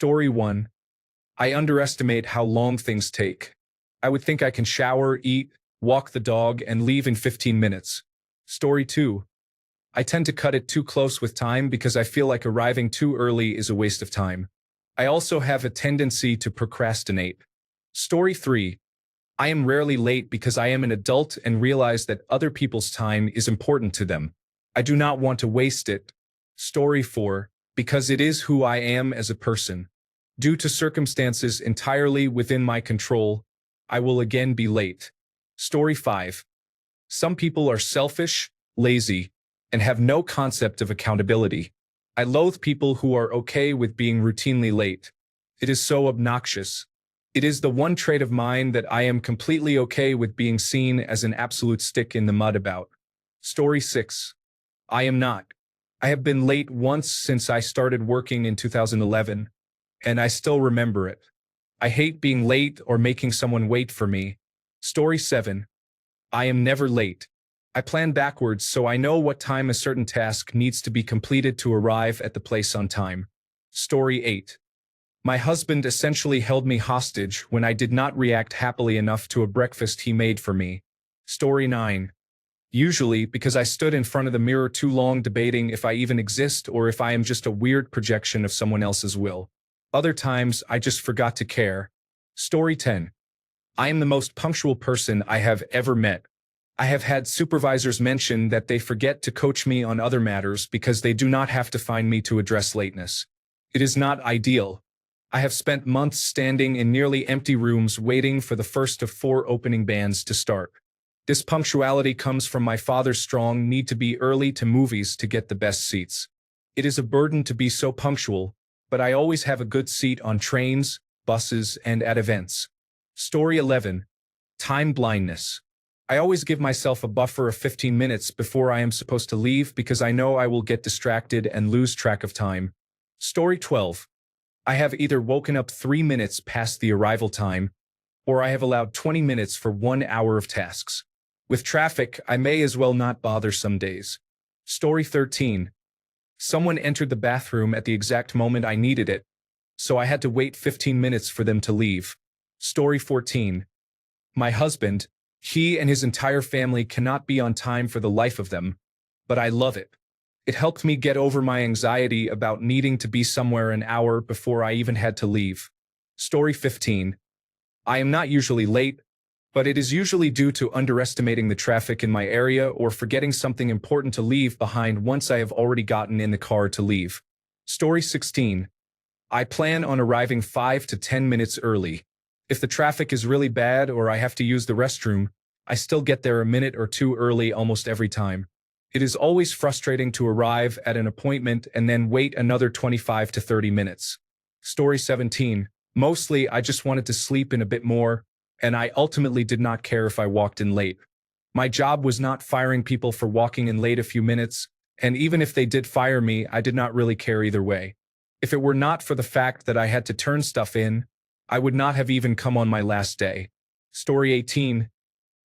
Story 1. I underestimate how long things take. I would think I can shower, eat, walk the dog, and leave in 15 minutes. Story 2. I tend to cut it too close with time because I feel like arriving too early is a waste of time. I also have a tendency to procrastinate. Story 3. I am rarely late because I am an adult and realize that other people's time is important to them. I do not want to waste it. Story 4. Because it is who I am as a person. Due to circumstances entirely within my control, I will again be late. Story 5. Some people are selfish, lazy, and have no concept of accountability. I loathe people who are okay with being routinely late. It is so obnoxious. It is the one trait of mine that I am completely okay with being seen as an absolute stick in the mud about. Story 6. I am not. I have been late once since I started working in 2011, and I still remember it. I hate being late or making someone wait for me. Story 7. I am never late. I plan backwards so I know what time a certain task needs to be completed to arrive at the place on time. Story 8. My husband essentially held me hostage when I did not react happily enough to a breakfast he made for me. Story 9. Usually because I stood in front of the mirror too long debating if I even exist or if I am just a weird projection of someone else's will. Other times I just forgot to care. Story 10. I am the most punctual person I have ever met. I have had supervisors mention that they forget to coach me on other matters because they do not have to find me to address lateness. It is not ideal. I have spent months standing in nearly empty rooms waiting for the first of 4 opening bands to start. This punctuality comes from my father's strong need to be early to movies to get the best seats. It is a burden to be so punctual, but I always have a good seat on trains, buses, and at events. Story 11. Time blindness. I always give myself a buffer of 15 minutes before I am supposed to leave because I know I will get distracted and lose track of time. Story 12. I have either woken up 3 minutes past the arrival time, or I have allowed 20 minutes for 1 hour of tasks. With traffic, I may as well not bother some days. Story 13. Someone entered the bathroom at the exact moment I needed it, so I had to wait 15 minutes for them to leave. Story 14. My husband, he and his entire family cannot be on time for the life of them, but I love it. It helped me get over my anxiety about needing to be somewhere an hour before I even had to leave. Story 15. I am not usually late, but it is usually due to underestimating the traffic in my area or forgetting something important to leave behind once I have already gotten in the car to leave. Story 16. I plan on arriving 5 to 10 minutes early. If the traffic is really bad or I have to use the restroom, I still get there a minute or two early almost every time. It is always frustrating to arrive at an appointment and then wait another 25 to 30 minutes. Story 17. Mostly I just wanted to sleep in a bit more, and I ultimately did not care if I walked in late. My job was not firing people for walking in late a few minutes, and even if they did fire me, I did not really care either way. If it were not for the fact that I had to turn stuff in, I would not have even come on my last day. Story 18.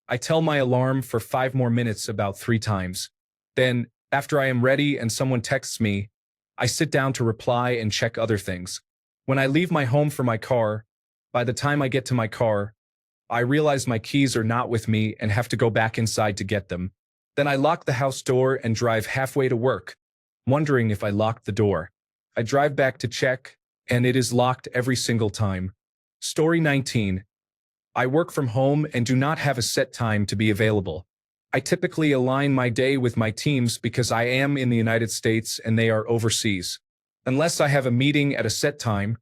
I tell my alarm for 5 more minutes about 3 times. Then, after I am ready and someone texts me, I sit down to reply and check other things. When I leave my home for my car, by the time I get to my car, I realize my keys are not with me and have to go back inside to get them. Then I lock the house door and drive halfway to work, wondering if I locked the door. I drive back to check, and it is locked every single time. Story 19. I work from home and do not have a set time to be available. I typically align my day with my teams because I am in the United States and they are overseas. Unless I have a meeting at a set time,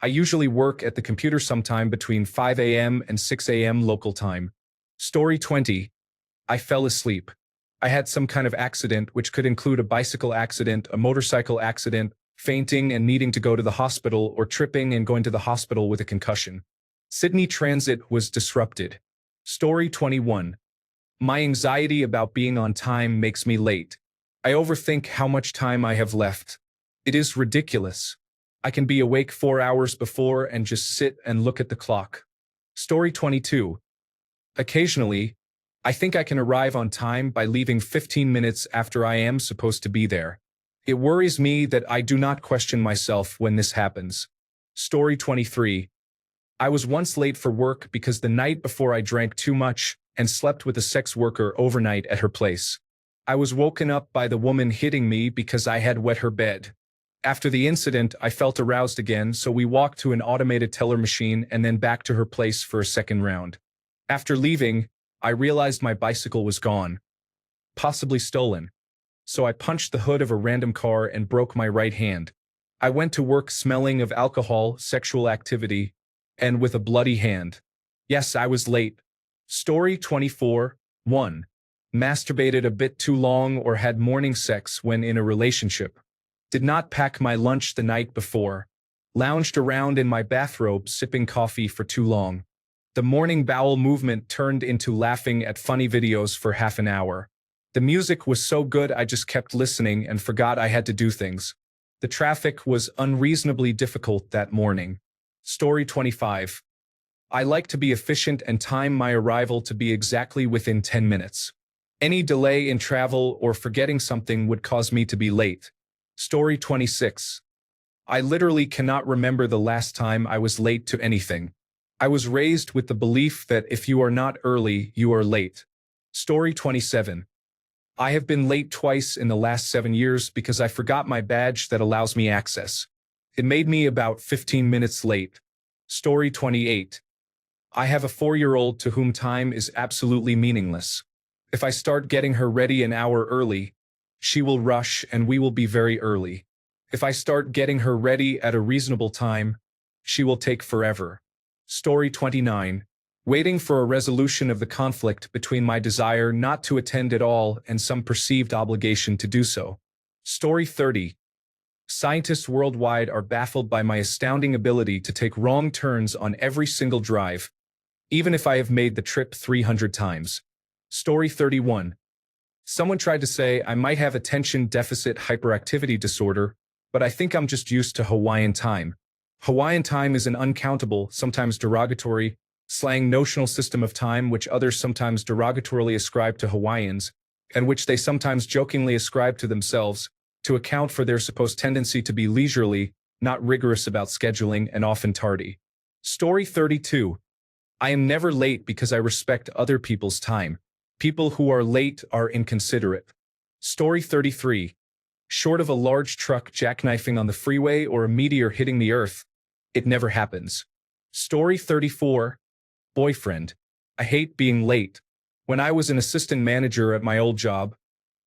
I usually work at the computer sometime between 5 a.m. and 6 a.m. local time. Story 20. I fell asleep. I had some kind of accident, which could include a bicycle accident, a motorcycle accident, fainting and needing to go to the hospital, or tripping and going to the hospital with a concussion. Sydney Transit was disrupted. Story 21. My anxiety about being on time makes me late. I overthink how much time I have left. It is ridiculous. I can be awake 4 hours before and just sit and look at the clock. Story 22. Occasionally, I think I can arrive on time by leaving 15 minutes after I am supposed to be there. It worries me that I do not question myself when this happens. Story 23. I was once late for work because the night before I drank too much and slept with a sex worker overnight at her place. I was woken up by the woman hitting me because I had wet her bed. After the incident, I felt aroused again, so we walked to an automated teller machine and then back to her place for a second round. After leaving, I realized my bicycle was gone, possibly stolen. So I punched the hood of a random car and broke my right hand. I went to work smelling of alcohol, sexual activity, and with a bloody hand. Yes, I was late. Story 24. 1. Masturbated a bit too long or had morning sex when in a relationship. Did not pack my lunch the night before. Lounged around in my bathrobe sipping coffee for too long. The morning bowel movement turned into laughing at funny videos for half an hour. The music was so good I just kept listening and forgot I had to do things. The traffic was unreasonably difficult that morning. Story 25. I like to be efficient and time my arrival to be exactly within 10 minutes. Any delay in travel or forgetting something would cause me to be late. Story 26. I literally cannot remember the last time I was late to anything. I was raised with the belief that if you are not early, you are late. Story 27. I have been late twice in the last 7 years because I forgot my badge that allows me access. It made me about 15 minutes late. Story 28. I have a 4-year-old to whom time is absolutely meaningless. If I start getting her ready an hour early, she will rush and we will be very early. If I start getting her ready at a reasonable time, she will take forever. Story 29. Waiting for a resolution of the conflict between my desire not to attend at all and some perceived obligation to do so. Story 30. Scientists worldwide are baffled by my astounding ability to take wrong turns on every single drive, even if I have made the trip 300 times. Story 31. Someone tried to say I might have attention deficit hyperactivity disorder, but I think I'm just used to Hawaiian time. Hawaiian time is an uncountable, sometimes derogatory, slang notional system of time which others sometimes derogatorily ascribe to Hawaiians, and which they sometimes jokingly ascribe to themselves, to account for their supposed tendency to be leisurely, not rigorous about scheduling, and often tardy. Story 32. I am never late because I respect other people's time. People who are late are inconsiderate. Story 33. Short of a large truck jackknifing on the freeway or a meteor hitting the earth, it never happens. Story 34. Boyfriend. I hate being late. When I was an assistant manager at my old job,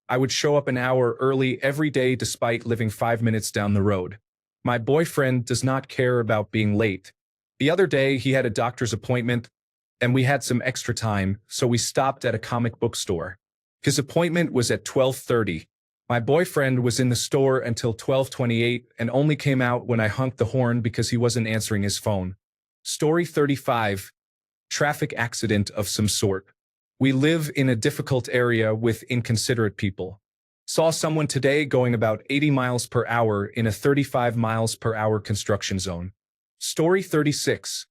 I would show up an hour early every day despite living 5 minutes down the road. My boyfriend does not care about being late. The other day he had a doctor's appointment, and we had some extra time, so we stopped at a comic book store. His appointment was at 12:30. My boyfriend was in the store until 12:28 and only came out when I honked the horn because he wasn't answering his phone. Story 35. Traffic accident of some sort. We live in a difficult area with inconsiderate people. Saw someone today going about 80 miles per hour in a 35 miles per hour construction zone. Story 36.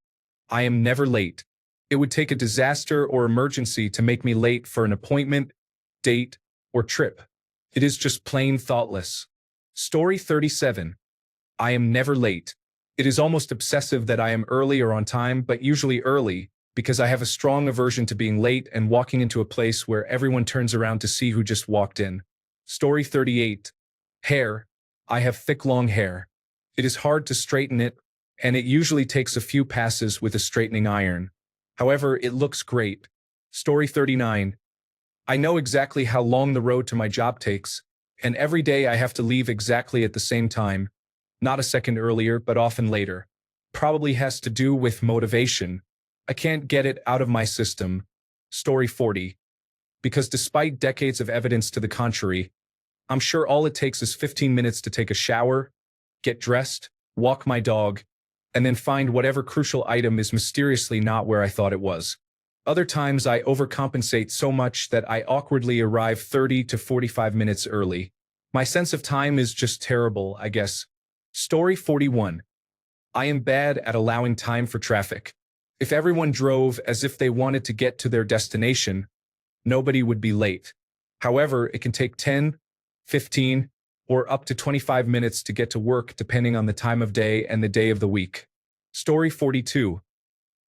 I am never late. It would take a disaster or emergency to make me late for an appointment, date, or trip. It is just plain thoughtless. Story 37. I am never late. It is almost obsessive that I am early or on time, but usually early, because I have a strong aversion to being late and walking into a place where everyone turns around to see who just walked in. Story 38. Hair. I have thick long hair. It is hard to straighten it, and it usually takes a few passes with a straightening iron. However, it looks great. Story 39. I know exactly how long the road to my job takes, and every day I have to leave exactly at the same time, not a second earlier, but often later. Probably has to do with motivation. I can't get it out of my system. Story 40. Because despite decades of evidence to the contrary, I'm sure all it takes is 15 minutes to take a shower, get dressed, walk my dog, and then find whatever crucial item is mysteriously not where I thought it was. Other times I overcompensate so much that I awkwardly arrive 30 to 45 minutes early. My sense of time is just terrible, I guess. Story 41. I am bad at allowing time for traffic. If everyone drove as if they wanted to get to their destination, nobody would be late. However, it can take 10, 15, or up to 25 minutes to get to work depending on the time of day and the day of the week. Story 42.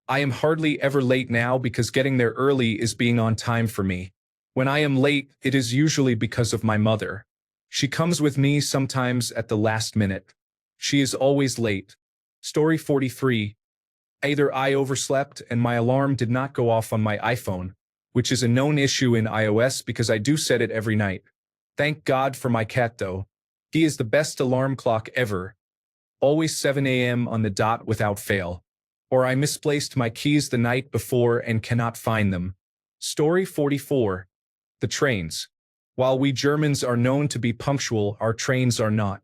I am hardly ever late now because getting there early is being on time for me. When I am late, it is usually because of my mother. She comes with me sometimes at the last minute. She is always late. Story 43. Either I overslept and my alarm did not go off on my iPhone, which is a known issue in iOS because I do set it every night. Thank God for my cat though. He is the best alarm clock ever. Always 7 a.m. on the dot without fail. Or I misplaced my keys the night before and cannot find them. Story 44. The trains. While we Germans are known to be punctual, our trains are not.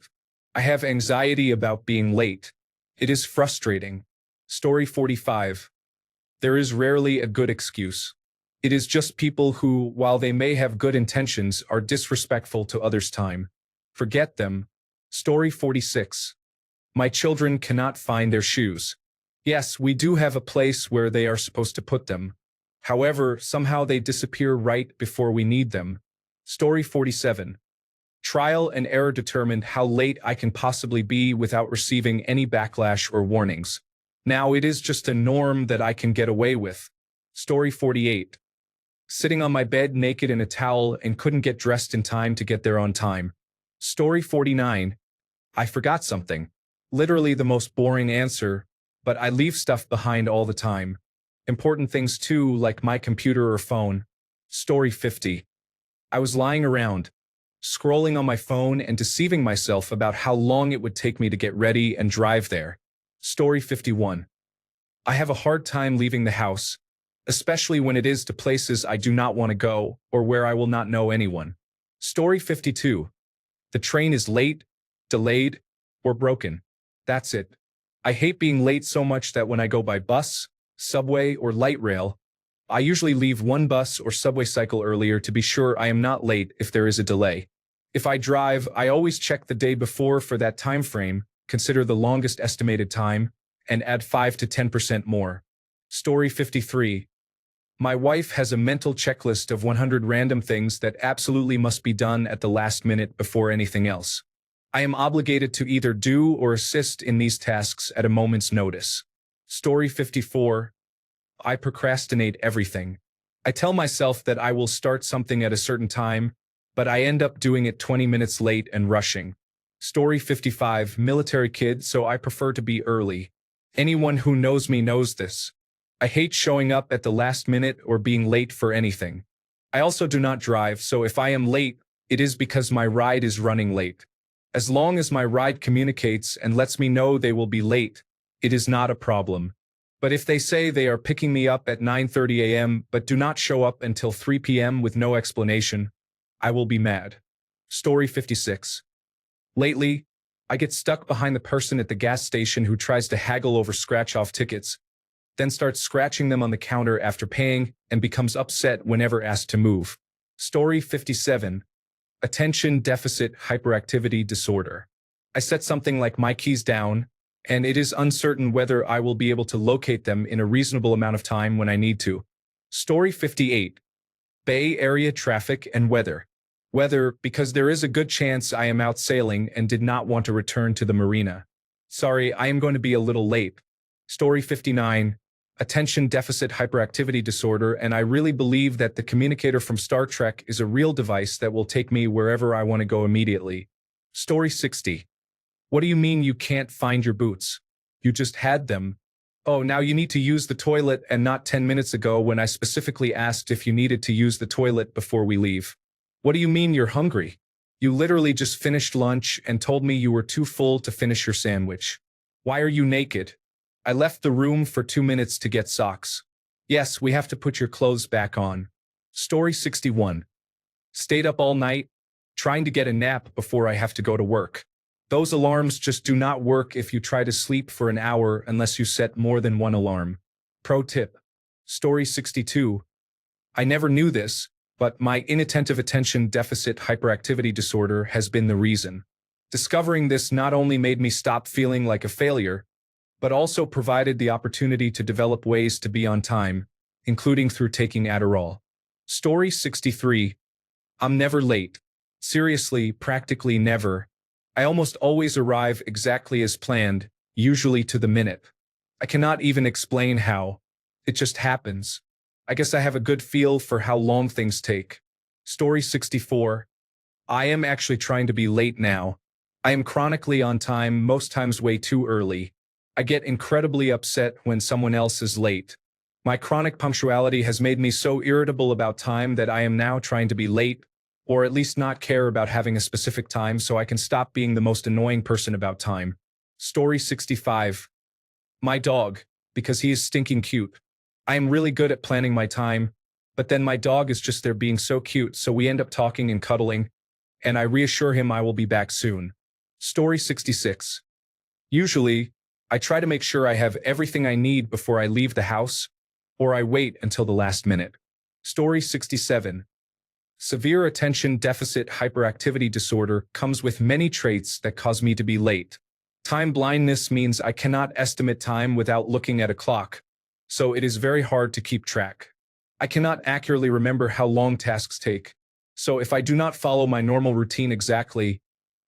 I have anxiety about being late. It is frustrating. Story 45. There is rarely a good excuse. It is just people who, while they may have good intentions, are disrespectful to others' time. Forget them. Story 46. My children cannot find their shoes. Yes, we do have a place where they are supposed to put them. However, somehow they disappear right before we need them. Story 47. Trial and error determined how late I can possibly be without receiving any backlash or warnings. Now it is just a norm that I can get away with. Story 48. Sitting on my bed naked in a towel and couldn't get dressed in time to get there on time. Story 49. I forgot something. Literally the most boring answer, but I leave stuff behind all the time. Important things too, like my computer or phone. Story 50. I was lying around, scrolling on my phone and deceiving myself about how long it would take me to get ready and drive there. Story 51. I have a hard time leaving the house, especially when it is to places I do not want to go or where I will not know anyone. Story 52. The train is late, delayed, or broken. That's it. I hate being late so much that when I go by bus, subway, or light rail, I usually leave one bus or subway cycle earlier to be sure I am not late if there is a delay. If I drive, I always check the day before for that time frame, consider the longest estimated time, and add 5 to 10% more. Story 53. My wife has a mental checklist of 100 random things that absolutely must be done at the last minute before anything else. I am obligated to either do or assist in these tasks at a moment's notice. Story 54. I procrastinate everything. I tell myself that I will start something at a certain time, but I end up doing it 20 minutes late and rushing. Story 55. Military kid, so I prefer to be early. Anyone who knows me knows this. I hate showing up at the last minute or being late for anything. I also do not drive, so if I am late, it is because my ride is running late. As long as my ride communicates and lets me know they will be late, it is not a problem. But if they say they are picking me up at 9:30 a.m. but do not show up until 3 p.m. with no explanation, I will be mad. Story 56. Lately, I get stuck behind the person at the gas station who tries to haggle over scratch-off tickets, then starts scratching them on the counter after paying and becomes upset whenever asked to move. Story 57. Attention Deficit Hyperactivity Disorder. I set something like my keys down, and it is uncertain whether I will be able to locate them in a reasonable amount of time when I need to. Story 58. Bay Area traffic and weather. Weather, because there is a good chance I am out sailing and did not want to return to the marina. Sorry, I am going to be a little late. Story 59. Attention Deficit Hyperactivity Disorder, and I really believe that the communicator from Star Trek is a real device that will take me wherever I want to go immediately. Story 60. What do you mean you can't find your boots? You just had them. Oh, now you need to use the toilet and not 10 minutes ago when I specifically asked if you needed to use the toilet before we leave. What do you mean you're hungry? You literally just finished lunch and told me you were too full to finish your sandwich. Why are you naked? I left the room for 2 minutes to get socks. Yes, we have to put your clothes back on. Story 61. Stayed up all night, trying to get a nap before I have to go to work. Those alarms just do not work if you try to sleep for an hour unless you set more than one alarm. Pro tip. Story 62. I never knew this, but my inattentive attention deficit hyperactivity disorder has been the reason. Discovering this not only made me stop feeling like a failure, but also provided the opportunity to develop ways to be on time, including through taking Adderall. Story 63. I'm never late. Seriously, practically never. I almost always arrive exactly as planned, usually to the minute. I cannot even explain how. It just happens. I guess I have a good feel for how long things take. Story 64. I am actually trying to be late now. I am chronically on time, most times way too early. I get incredibly upset when someone else is late. My chronic punctuality has made me so irritable about time that I am now trying to be late, or at least not care about having a specific time so I can stop being the most annoying person about time. Story 65. My dog, because he is stinking cute. I am really good at planning my time, but then my dog is just there being so cute, so we end up talking and cuddling, and I reassure him I will be back soon. Story 66. Usually, I try to make sure I have everything I need before I leave the house, or I wait until the last minute. Story 67. Severe attention deficit hyperactivity disorder comes with many traits that cause me to be late. Time blindness means I cannot estimate time without looking at a clock, so it is very hard to keep track. I cannot accurately remember how long tasks take, so if I do not follow my normal routine exactly,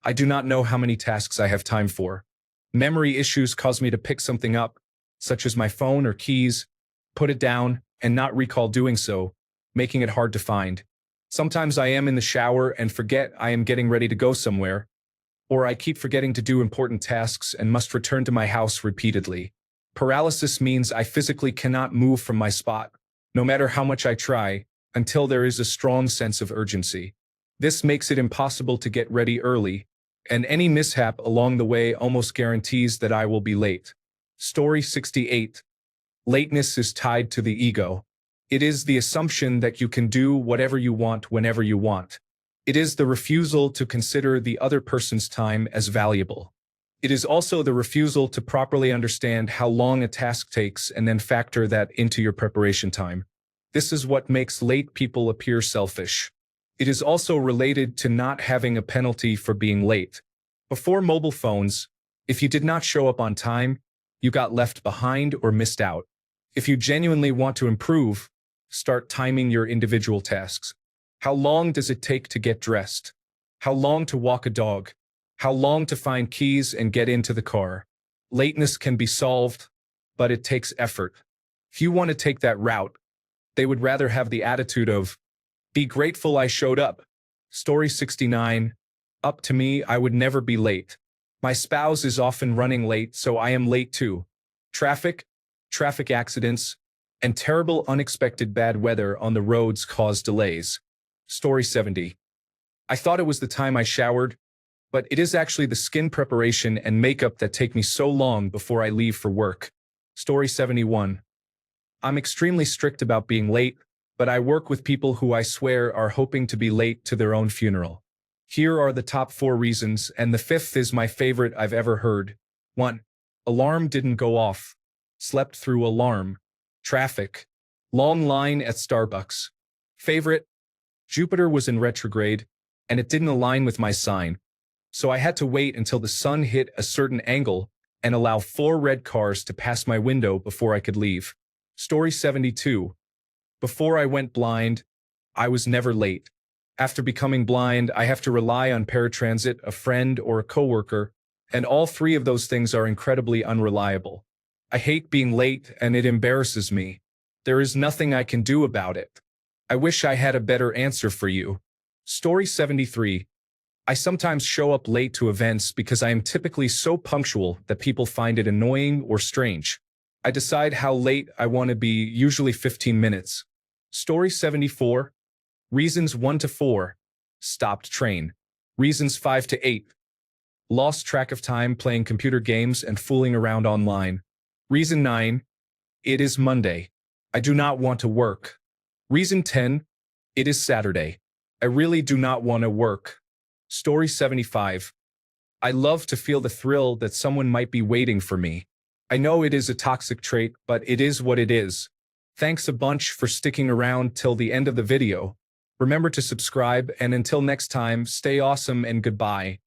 I do not know how many tasks I have time for. Memory issues cause me to pick something up, such as my phone or keys, put it down, and not recall doing so, making it hard to find. Sometimes I am in the shower and forget I am getting ready to go somewhere, or I keep forgetting to do important tasks and must return to my house repeatedly. Paralysis means I physically cannot move from my spot, no matter how much I try, until there is a strong sense of urgency. This makes it impossible to get ready early, and any mishap along the way almost guarantees that I will be late. Story 68. Lateness is tied to the ego. It is the assumption that you can do whatever you want whenever you want. It is the refusal to consider the other person's time as valuable. It is also the refusal to properly understand how long a task takes and then factor that into your preparation time. This is what makes late people appear selfish. It is also related to not having a penalty for being late. Before mobile phones, if you did not show up on time, you got left behind or missed out. If you genuinely want to improve, start timing your individual tasks. How long does it take to get dressed? How long to walk a dog? How long to find keys and get into the car? Lateness can be solved, but it takes effort. If you want to take that route, they would rather have the attitude of, "Be grateful I showed up." Story 69. Up to me, I would never be late. My spouse is often running late, so I am late too. Traffic accidents, and terrible unexpected bad weather on the roads cause delays. Story 70. I thought it was the time I showered, but it is actually the skin preparation and makeup that take me so long before I leave for work. Story 71. I'm extremely strict about being late, but I work with people who I swear are hoping to be late to their own funeral. Here are the top 4 reasons, and the 5th is my favorite I've ever heard. 1. Alarm didn't go off. Slept through alarm. Traffic. Long line at Starbucks. Favorite. Jupiter was in retrograde, and it didn't align with my sign. So I had to wait until the sun hit a certain angle and allow 4 red cars to pass my window before I could leave. Story 72. Before I went blind, I was never late. After becoming blind, I have to rely on paratransit, a friend, or a coworker, and all 3 of those things are incredibly unreliable. I hate being late, and it embarrasses me. There is nothing I can do about it. I wish I had a better answer for you. Story 73. I sometimes show up late to events because I am typically so punctual that people find it annoying or strange. I decide how late I want to be, usually 15 minutes. Story 74. Reasons 1 to 4. Stopped train. Reasons 5 to 8. Lost track of time playing computer games and fooling around online. Reason 9. It is Monday. I do not want to work. Reason 10. It is Saturday. I really do not want to work. Story 75. I love to feel the thrill that someone might be waiting for me. I know it is a toxic trait, but it is what it is. Thanks a bunch for sticking around till the end of the video. Remember to subscribe, and until next time, stay awesome and goodbye.